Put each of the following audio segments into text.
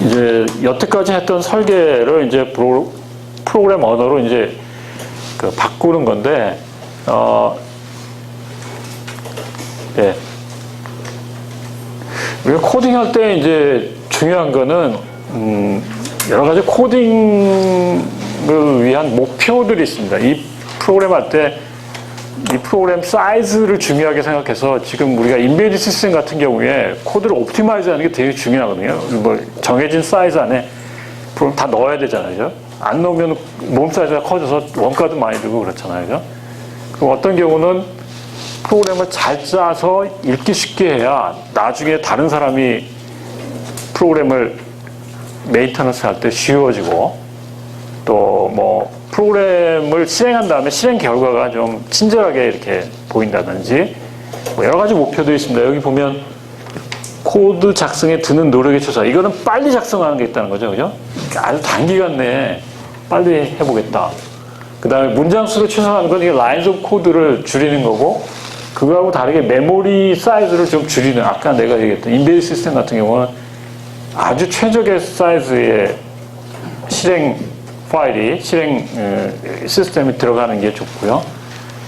이제 여태까지 했던 설계를 이제 프로그램 언어로 이제 바꾸는 건데, 예. 우리가 코딩할 때 이제 중요한 거는, 여러 가지 코딩을 위한 목표들이 있습니다. 이 프로그램 할 때, 이 프로그램 사이즈를 중요하게 생각해서 지금 우리가 인베디드 시스템 같은 경우에 코드를 옵티마이즈 하는 게 되게 중요하거든요. 뭐 정해진 사이즈 안에 프로그램 다 넣어야 되잖아요. 안 넣으면 몸 사이즈가 커져서 원가도 많이 들고 그렇잖아요. 그럼 어떤 경우는 프로그램을 잘 짜서 읽기 쉽게 해야 나중에 다른 사람이 프로그램을 메인터넌스 할 때 쉬워지고, 또 뭐 프로그램을 실행한 다음에 실행 결과가 좀 친절하게 이렇게 보인다든지, 뭐 여러 가지 목표들이 있습니다. 여기 보면 코드 작성에 드는 노력의 초사, 이거는 빨리 작성하는 게 있다는 거죠, 그죠? 아주 단기간 내에 빨리 해보겠다. 그 다음에 문장 수를 최소화하는 건 이게 라인스 오브 코드를 줄이는 거고, 그거하고 다르게 메모리 사이즈를 좀 줄이는, 아까 내가 얘기했던 인베디드 시스템 같은 경우는 아주 최적의 사이즈의 실행 파일이, 실행 시스템이 들어가는 게 좋고요.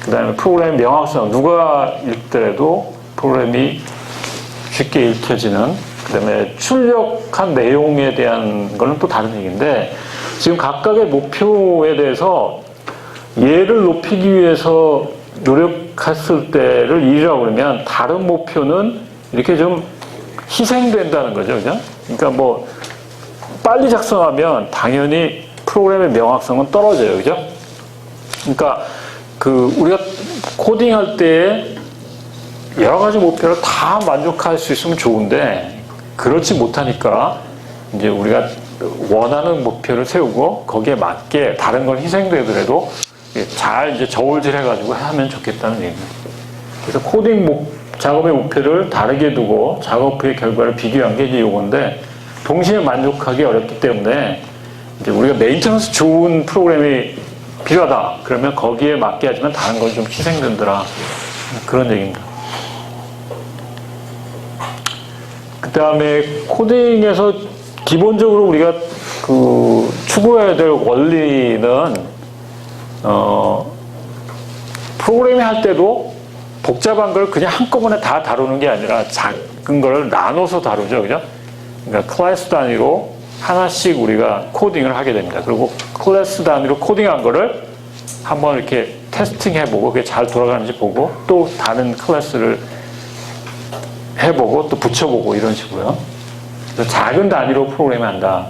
그 다음에 프로그램 명확성, 누가 읽더라도 프로그램이 쉽게 읽혀지는, 그 다음에 출력한 내용에 대한 거는 또 다른 얘기인데, 지금 각각의 목표에 대해서 얘를 높이기 위해서 노력했을 때를 1이라고 그러면 다른 목표는 이렇게 좀 희생된다는 거죠, 그죠? 그러니까 뭐 빨리 작성하면 당연히 프로그램의 명확성은 떨어져요, 그죠? 그러니까 우리가 코딩할 때 여러 가지 목표를 다 만족할 수 있으면 좋은데, 그렇지 못하니까 이제 우리가 원하는 목표를 세우고 거기에 맞게 다른 건 희생되더라도 잘 이제 저울질해가지고 하면 좋겠다는 얘기입니다. 그래서 코딩 작업의 목표를 다르게 두고 작업의 결과를 비교한 게 이제 요건데, 동시에 만족하기 어렵기 때문에 이제 우리가 메인터넌스 좋은 프로그램이 필요하다 그러면 거기에 맞게 하지만 다른 건 좀 희생된더라, 그런 얘기입니다. 그 다음에 코딩에서 기본적으로 우리가 추구해야 될 원리는, 프로그래밍 할 때도 복잡한 걸 그냥 한꺼번에 다 다루는 게 아니라 작은 걸 나눠서 다루죠, 그죠? 그러니까 클래스 단위로 하나씩 우리가 코딩을 하게 됩니다. 그리고 클래스 단위로 코딩한 거를 한번 이렇게 테스팅 해보고 그게 잘 돌아가는지 보고, 또 다른 클래스를 해보고 또 붙여보고, 이런 식으로요. 그래서 작은 단위로 프로그램을 한다.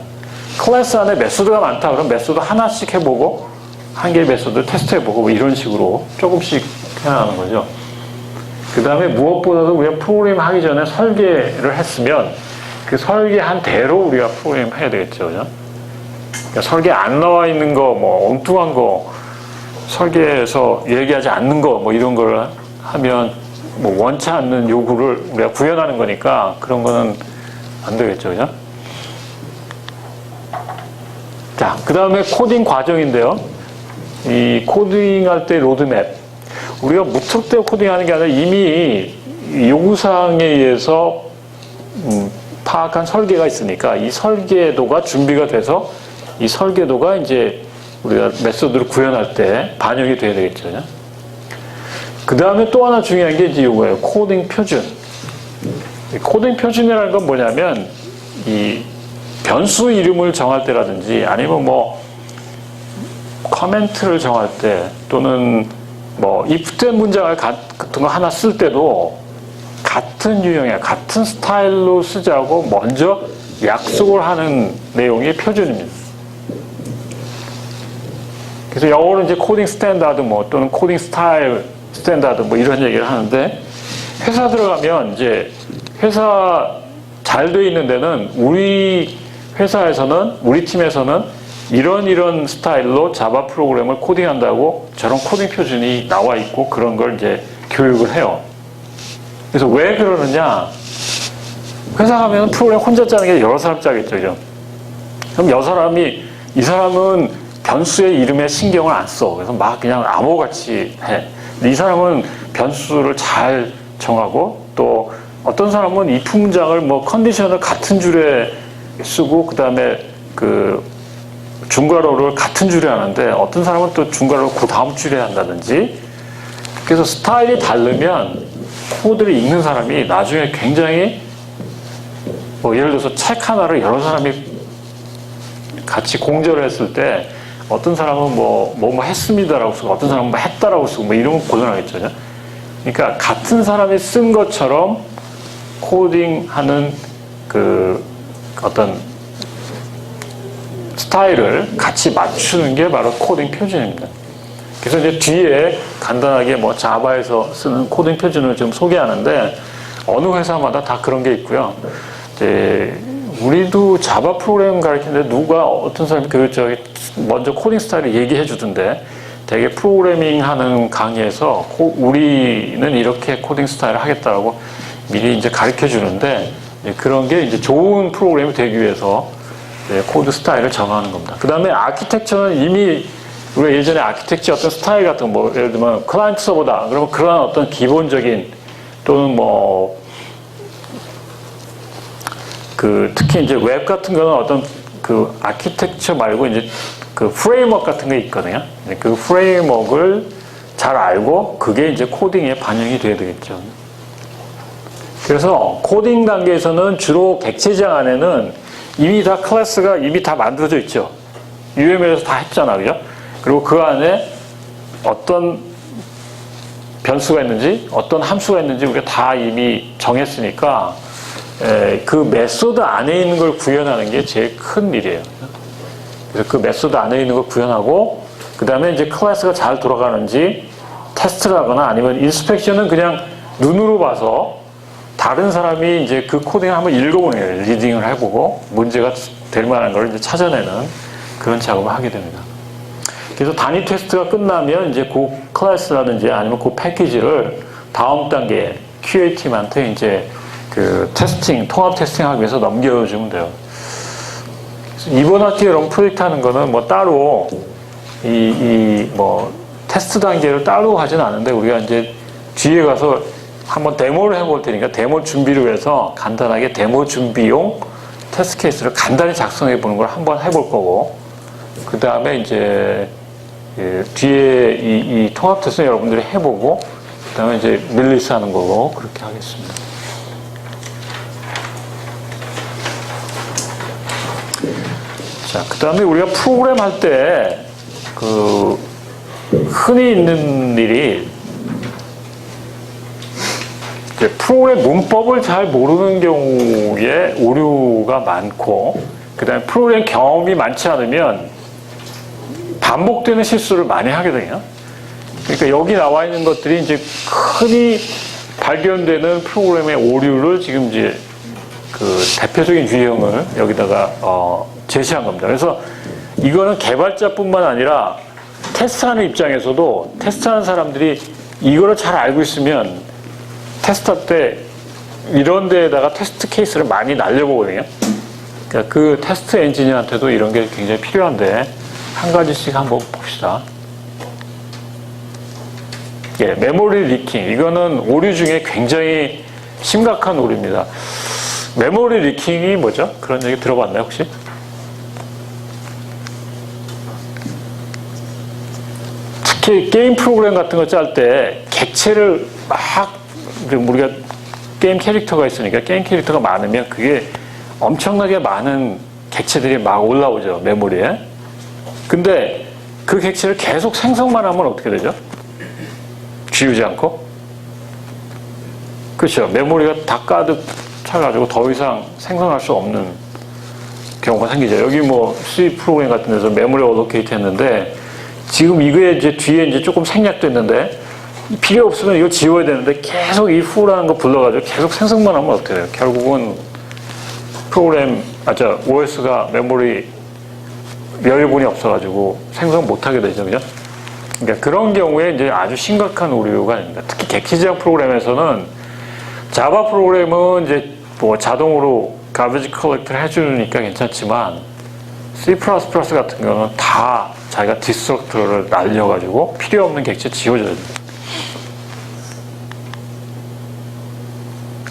클래스 안에 메소드가 많다 그러면 메소드 하나씩 해보고 한 개의 메소드 테스트 해보고, 뭐 이런 식으로 조금씩 해나가는 거죠. 그 다음에 무엇보다도 우리가 프로그램 하기 전에 설계를 했으면 그 설계한 대로 우리가 프로그램 해야 되겠죠, 그죠? 그러니까 설계 안 나와 있는 거, 뭐 엉뚱한 거, 설계에서 얘기하지 않는 거, 뭐 이런 걸 하면 뭐 원치 않는 요구를 우리가 구현하는 거니까 그런 거는 안 되겠죠, 그죠? 자, 그 다음에 코딩 과정인데요. 이 코딩할 때 로드맵. 우리가 무턱대고 코딩하는 게 아니라 이미 요구사항에 의해서 파악한 설계가 있으니까 이 설계도가 준비가 돼서 이 설계도가 이제 우리가 메소드를 구현할 때 반영이 돼야 되겠죠. 그 다음에 또 하나 중요한 게 이제 이거예요. 코딩 표준. 이 코딩 표준이라는 건 뭐냐면 이 변수 이름을 정할 때라든지 아니면 뭐 커멘트를 정할 때 또는 뭐 if된 문장을 같은 거 하나 쓸 때도 같은 유형의 같은 스타일로 쓰자고 먼저 약속을 하는 내용이 표준입니다. 그래서 영어로 이제 코딩 스탠다드 뭐 또는 코딩 스타일 스탠다드 뭐 이런 얘기를 하는데, 회사 들어가면 이제 회사 잘 돼 있는 데는 우리 회사에서는 우리 팀에서는 이런 스타일로 자바 프로그램을 코딩한다고 저런 코딩 표준이 나와 있고 그런 걸 이제 교육을 해요. 그래서 왜 그러느냐? 회사 가면 프로그램 혼자 짜는 게 여러 사람 짜겠죠, 그죠? 그럼 이 사람은 변수의 이름에 신경을 안 써. 그래서 막 그냥 암호같이 해. 근데 이 사람은 변수를 잘 정하고, 또 어떤 사람은 if 문장을 뭐 컨디션을 같은 줄에 쓰고 그 다음에 그 중괄호를 같은 줄에 하는데 어떤 사람은 또 중괄호를 그 다음 줄에 한다든지 그래서 스타일이 다르면 코드를 읽는 사람이 나중에 굉장히 뭐 예를 들어서 책 하나를 여러 사람이 같이 공저를 했을 때 어떤 사람은 뭐 했습니다라고 쓰고 어떤 사람은 뭐 했다라고 쓰고 뭐 이런 거 곤란하겠죠. 그러니까 같은 사람이 쓴 것처럼 코딩하는 그 어떤 스타일을 같이 맞추는 게 바로 코딩 표준입니다. 그래서 이제 뒤에 간단하게 뭐 자바에서 쓰는 코딩 표준을 좀 소개하는데 어느 회사마다 다 그런 게 있고요. 이제 우리도 자바 프로그램 가르치는데 누가 어떤 사람이 먼저 코딩 스타일을 얘기해 주던데 되게 프로그래밍 하는 강의에서 우리는 이렇게 코딩 스타일을 하겠다라고 미리 이제 가르쳐 주는데 그런 게 이제 좋은 프로그램이 되기 위해서 코드 스타일을 정하는 겁니다. 그 다음에 아키텍처는 이미 우리가 예전에 아키텍처 어떤 스타일 같은 거, 뭐 예를 들면 클라이언트 서버다. 그러면 그런 어떤 기본적인 또는 뭐 특히 이제 웹 같은 거는 어떤 그 아키텍처 말고 이제 그 프레임워크 같은 게 있거든요. 그 프레임워크를 잘 알고 그게 이제 코딩에 반영이 돼야 되겠죠. 그래서 코딩 단계에서는 주로 객체지향 안에는 이미 다 클래스가 이미 다 만들어져 있죠. UML에서 다 했잖아, 그죠? 그리고 그 안에 어떤 변수가 있는지, 어떤 함수가 있는지 우리가 다 이미 정했으니까 그 메소드 안에 있는 걸 구현하는 게 제일 큰 일이에요. 그래서 그 메소드 안에 있는 걸 구현하고 그 다음에 이제 클래스가 잘 돌아가는지 테스트를 하거나 아니면 인스펙션은 그냥 눈으로 봐서 다른 사람이 이제 그 코딩을 한번 읽어보는 거예요. 리딩을 해보고 문제가 될 만한 걸 이제 찾아내는 그런 작업을 하게 됩니다. 그래서 단위 테스트가 끝나면 이제 그 클래스라든지 아니면 그 패키지를 다음 단계 QA팀한테 이제 그 테스팅, 통합 테스팅 하기 위해서 넘겨주면 돼요. 이번 학기에 이런 프로젝트 하는 거는 뭐 따로 뭐 테스트 단계를 따로 하진 않은데 우리가 이제 뒤에 가서 한번 데모를 해볼 테니까 데모 준비를 위해서 간단하게 데모 준비용 테스트 케이스를 간단히 작성해 보는 걸 한번 해볼 거고 그 다음에 이제 뒤에 이 통합 테스트는 여러분들이 해보고 그 다음에 이제 릴리스 하는 거고 그렇게 하겠습니다. 자, 그 다음에 우리가 프로그램 할 때 흔히 있는 일이 프로그램 문법을 잘 모르는 경우에 오류가 많고 그 다음에 프로그램 경험이 많지 않으면 반복되는 실수를 많이 하게 돼요. 그러니까 여기 나와 있는 것들이 이제 흔히 발견되는 프로그램의 오류를 지금 이제 그 대표적인 유형을 여기다가 제시한 겁니다. 그래서 이거는 개발자뿐만 아니라 테스트하는 입장에서도 테스트하는 사람들이 이거를 잘 알고 있으면 테스트할 때 이런 데에다가 테스트 케이스를 많이 날려보거든요. 그러니까 그 테스트 엔지니어한테도 이런 게 굉장히 필요한데 한 가지씩 한번 봅시다. 예, 메모리 리킹. 이거는 오류 중에 굉장히 심각한 오류입니다. 메모리 리킹이 뭐죠? 그런 얘기 들어봤나요, 혹시? 특히 게임 프로그램 같은 거 짤 때 객체를 막 우리가 게임 캐릭터가 있으니까 게임 캐릭터가 많으면 그게 엄청나게 많은 객체들이 막 올라오죠, 메모리에. 근데 그 객체를 계속 생성만 하면 어떻게 되죠? 지우지 않고? 그렇죠. 메모리가 다 가득 차가지고 더 이상 생성할 수 없는 경우가 생기죠. 여기 뭐 C 프로그램 같은 데서 메모리 어로케이트 했는데 지금 이거에 이제 뒤에 이제 조금 생략됐는데 필요 없으면 이거 지워야 되는데 계속 이 foo라는 거 불러가지고 계속 생성만 하면 어떻게 돼요? 결국은 OS가 메모리 여유분이 없어가지고 생성 못하게 되죠, 그죠? 그러니까 그런 경우에 이제 아주 심각한 오류가 됩니다. 특히 객체지향 프로그램에서는 자바 프로그램은 이제 뭐 자동으로 garbage collect를 해주니까 괜찮지만 C++ 같은 경우는 다 자기가 디스트럭터를 날려가지고 필요 없는 객체 지워줘야 됩니다.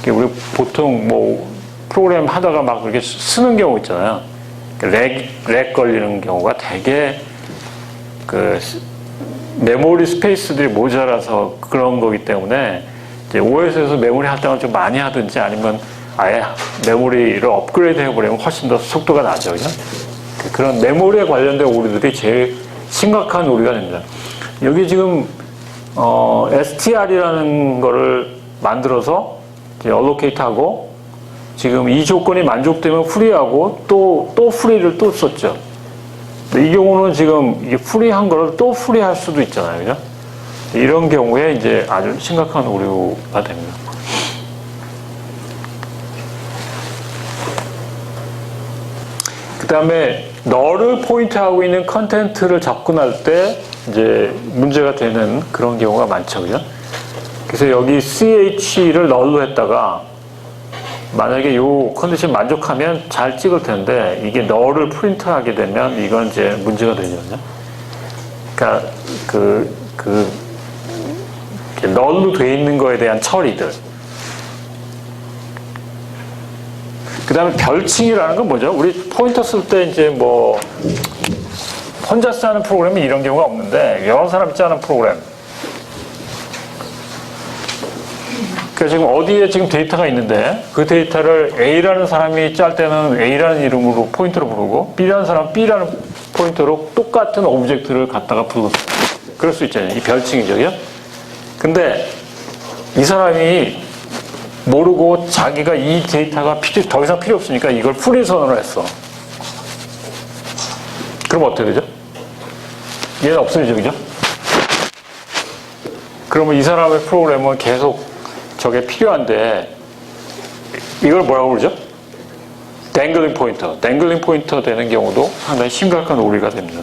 우리 보통 뭐 프로그램 하다가 막 그렇게 쓰는 경우 있잖아요. 렉 걸리는 경우가 되게 그 메모리 스페이스들이 모자라서 그런 거기 때문에 이제 OS에서 메모리 할당을 좀 많이 하든지 아니면 아예 메모리를 업그레이드 해버리면 훨씬 더 속도가 나죠. 그죠? 그런 메모리에 관련된 오류들이 제일 심각한 오류가 됩니다. 여기 지금 str이라는 거를 만들어서 allocate하고 지금 이 조건이 만족되면 프리하고 또 프리를 또 썼죠. 이 경우는 지금 이게 프리한 거를 또 프리할 수도 있잖아요. 그죠? 이런 경우에 이제 아주 심각한 오류가 됩니다. 그 다음에 너를 포인트하고 있는 컨텐츠를 접근할 때 이제 문제가 되는 그런 경우가 많죠. 그죠? 그래서 여기 ch를 널로 했다가 만약에 이 컨디션 만족하면 잘 찍을 텐데 이게 너를 프린트하게 되면 이건 이제 문제가 되거든요. 그러니까 널로 돼 있는 거에 대한 처리들. 그 다음에 별칭이라는 건 뭐죠? 우리 포인터 쓸 때 이제 뭐 혼자 쓰는 프로그램이 이런 경우가 없는데 여러 사람이 짜는 프로그램. 그러니까 지금 어디에 지금 데이터가 있는데 그 데이터를 A라는 사람이 짤 때는 A라는 이름으로 포인터로 부르고 B라는 사람은 B라는 포인터로 똑같은 오브젝트를 갖다가 부르고 그럴 수 있잖아요. 이 별칭이죠. 근데 이 사람이 모르고 자기가 이 데이터가 더 이상 필요 없으니까 이걸 프리 선언을 했어. 그럼 어떻게 되죠? 얘는 없어지죠. 그죠? 그러면 이 사람의 프로그램은 계속 저게 필요한데 이걸 뭐라고 그러죠? 댕글링 포인터. 댕글링 포인터 되는 경우도 상당히 심각한 오류가 됩니다.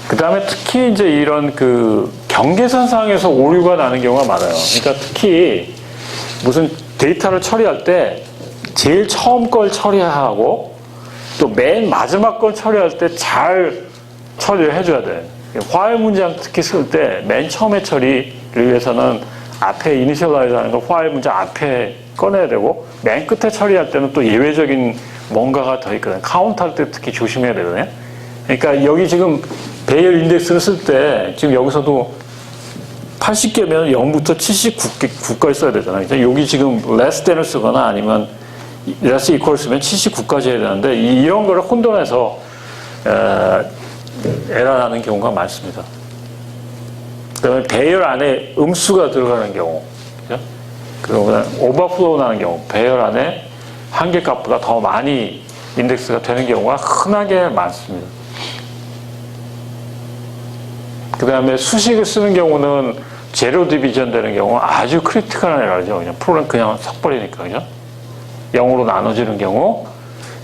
그 다음에 특히 이제 이런 그 경계선상에서 오류가 나는 경우가 많아요. 그러니까 특히 무슨 데이터를 처리할 때 제일 처음 걸 처리하고 또 맨 마지막 걸 처리할 때 잘 처리를 해줘야 돼. 화일 문장 특히 쓸 때 맨 처음에 처리를 위해서는 앞에 이니셜라이즈 하는 거 화일 문장 앞에 꺼내야 되고 맨 끝에 처리할 때는 또 예외적인 뭔가가 더 있거든. 카운트 할 때 특히 조심해야 되거든요. 그러니까 여기 지금 배열 인덱스를 쓸 때 지금 여기서도 80개면 0부터 79까지 써야 되잖아요. 여기 지금 less than을 쓰거나 아니면 less equal 쓰면 79까지 해야 되는데 이런 거를 혼돈해서 에러 나는 경우가 많습니다. 그 다음에 배열 안에 음수가 들어가는 경우, 그러면 오버플로우 나는 경우, 배열 안에 한계값보다 더 많이 인덱스가 되는 경우가 흔하게 많습니다. 그 다음에 수식을 쓰는 경우는 제로 디비전 되는 경우는 아주 크리티컬한 에러죠. 그냥 프로그램 그냥 섞버리니까, 그죠? 0으로 나눠지는 경우.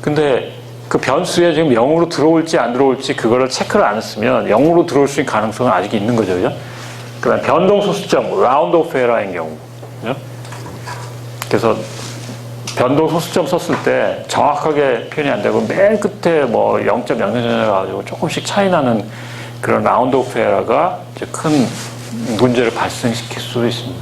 근데 그 변수에 지금 0으로 들어올지 안 들어올지 그거를 체크를 안 했으면 0으로 들어올 수 있는 가능성은 아직 있는 거죠. 그죠? 그 다음 변동 소수점, 라운드 오프 에러인 경우. 그죠? 그래서 변동 소수점 썼을 때 정확하게 표현이 안 되고 맨 끝에 뭐 0.00 가지고 조금씩 차이 나는 그런 라운드 오프 에러가 이제 큰 문제를 발생시킬 수도 있습니다.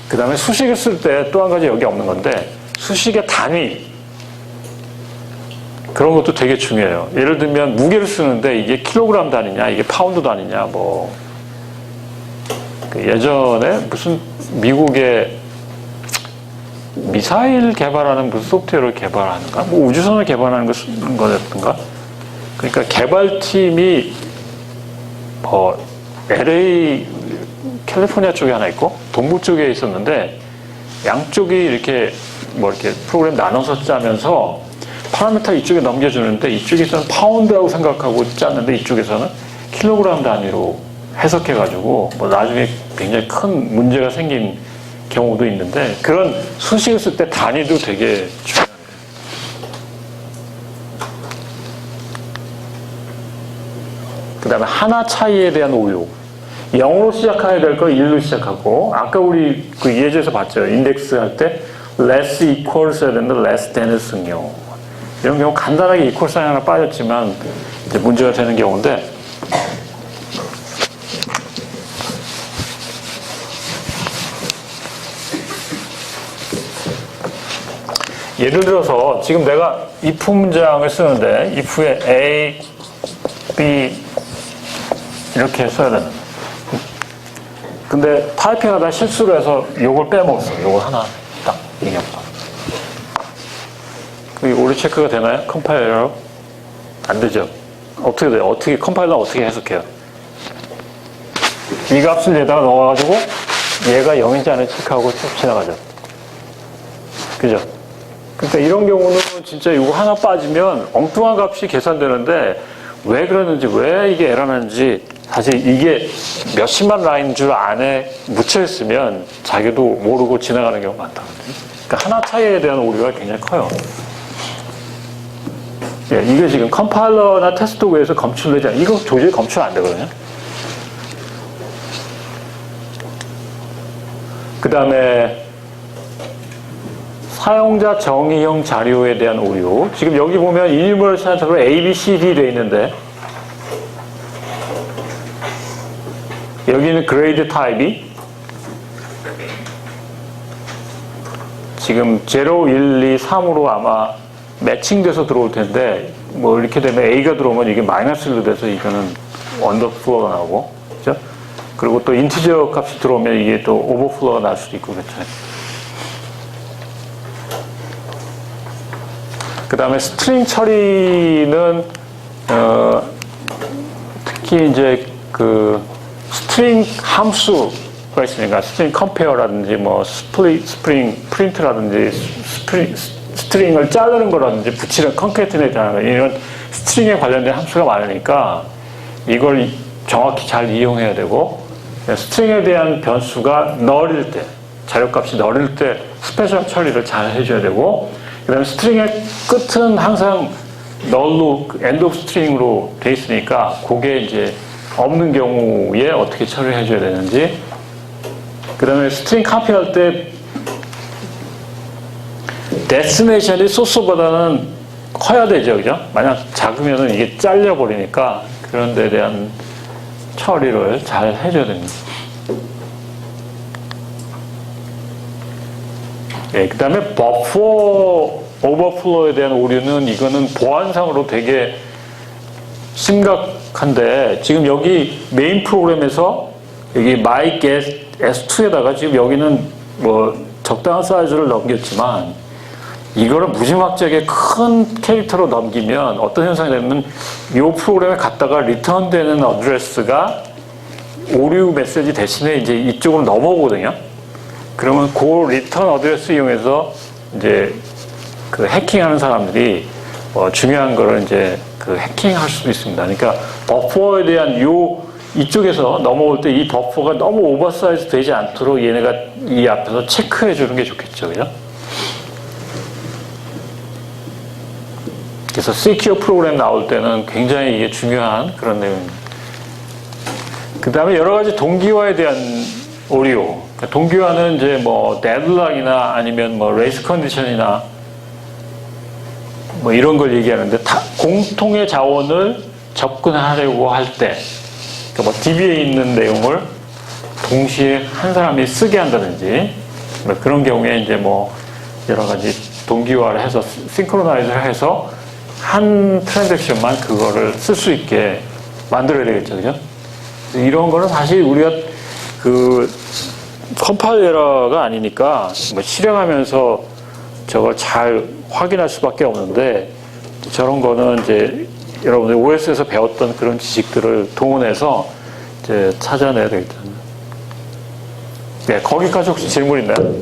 그 다음에 수식을 쓸 때 또 한 가지 여기 없는 건데 수식의 단위 그런 것도 되게 중요해요. 예를 들면 무게를 쓰는데 이게 킬로그램 단위냐 이게 파운드 단위냐 뭐 그 예전에 무슨 미국의 미사일 개발하는 무슨 소프트웨어를 개발하는가 뭐 우주선을 개발하는 거였던가 그러니까 개발팀이 뭐 LA 캘리포니아 쪽에 하나 있고 동부 쪽에 있었는데 양쪽이 이렇게 뭐 이렇게 프로그램 나눠서 짜면서 파라미터 이쪽에 넘겨주는데 이쪽에서는 파운드라고 생각하고 짰는데 이쪽에서는 킬로그램 단위로 해석해가지고 뭐 나중에 굉장히 큰 문제가 생긴 경우도 있는데 그런 수식을 쓸 때 단위도 되게 중요합니다. 그 다음에 하나 차이에 대한 오류. 0으로 시작해야 될 걸 1로 시작하고 아까 우리 그 예제에서 봤죠. 인덱스 할 때 less equal 써야 되는데 less than을 쓴 경우. 이런 경우 간단하게 equal 사인 하나 빠졌지만 이제 문제가 되는 경우인데 예를 들어서 지금 내가 if 문장을 쓰는데 if에 A, B 이렇게 써야 되는. 근데 타이핑하다 실수를 해서 요걸 빼먹었어. 요걸 하나 딱 얘기해봐. 오류 체크가 되나요? 컴파일러? 안 되죠. 어떻게 돼요? 어떻게 컴파일러 어떻게 해석해요? 이 값을 여기다가 넣어가지고 얘가 0인지 아닌지 체크하고 쭉 지나가죠. 그죠? 그러니까 이런 경우는 진짜 이거 하나 빠지면 엉뚱한 값이 계산되는데 왜 그러는지, 왜 이게 에러나는지 사실 이게 몇십만 라인 줄 안에 묻혀있으면 자기도 모르고 지나가는 경우가 많다거든요. 그러니까 하나 차이에 대한 오류가 굉장히 커요. 예, 이게 지금 컴파일러나 테스트 도구에서 검출되지 않아요. 이거 도저히 검출 안 되거든요. 그 다음에 사용자 정의형 자료에 대한 오류. 지금 여기 보면 이니멀 시한적으로 A, B, C, D 되어 있는데 여기는 그레이드 타입이 지금 0, 1, 2, 3으로 아마 매칭돼서 들어올 텐데 뭐 이렇게 되면 A가 들어오면 이게 마이너스로 돼서 이거는 언더플로어가 나오고, 그죠? 그리고 또 인티저 값이 들어오면 이게 또 오버플로어가 날 수도 있고, 그렇죠? 그 다음에 스트링 처리는 특히 이제 그 스트링 함수가 있으니까 스트링 컴페어라든지 뭐 스프링 프린트라든지 스트링을 자르는 거라든지 붙이는 컨캐티네이트 하는 거, 이런 스트링에 관련된 함수가 많으니까 이걸 정확히 잘 이용해야 되고, 스트링에 대한 변수가 널일 때, 자료값이 널일 때 스페셜 처리를 잘 해줘야 되고, 그 다음에 스트링의 끝은 항상 널로, 엔드 오브 스트링으로 돼 있으니까 그게 이제 없는 경우에 어떻게 처리를 해줘야 되는지, 그 다음에 스트링 카피할 때 데스티네이션이 소스보다는 커야 되죠, 그죠? 만약 작으면은 이게 잘려버리니까 그런 데 대한 처리를 잘 해줘야 됩니다. 네, 그 다음에 버퍼 오버플로에 대한 오류는 이거는 보안상으로 되게 심각한데, 지금 여기 메인 프로그램에서 여기 myget s2에다가 지금 여기는 뭐 적당한 사이즈를 넘겼지만 이거를 무지막지하게 큰 캐릭터로 넘기면 어떤 현상이 되면 이 프로그램에 갔다가 리턴되는 어드레스가 오류 메시지 대신에 이제 이쪽으로 넘어오거든요. 그러면 그 리턴 어드레스 이용해서 이제 그 해킹하는 사람들이 중요한 거를 이제 그 해킹할 수도 있습니다. 그러니까 버퍼에 대한 이쪽에서 넘어올 때 이 버퍼가 너무 오버사이즈 되지 않도록 얘네가 이 앞에서 체크해 주는 게 좋겠죠, 그죠? 그래서 Secure 프로그램 나올 때는 굉장히 이게 중요한 그런 내용입니다. 그 다음에 여러 가지 동기화에 대한 오류. 그러니까 동기화는 이제 뭐 데드락이나 아니면 뭐 레이스 컨디션이나 뭐 이런 걸 얘기하는데, 공통의 자원을 접근하려고 할 때, 그러니까 뭐 DB에 있는 내용을 동시에 한 사람이 쓰게 한다든지, 뭐 그런 경우에 이제 뭐 여러 가지 동기화를 해서 싱크로나이즈를 해서 한 트랜잭션만 그거를 쓸 수 있게 만들어야 되겠죠, 그죠? 이런 거는 사실 우리가 그 컴파일러가 아니니까 뭐 실행하면서 저걸 잘 확인할 수밖에 없는데, 저런 거는 이제 여러분들 OS에서 배웠던 그런 지식들을 동원해서 이제 찾아내야 되겠다. 네, 거기까지 혹시 질문 있나요?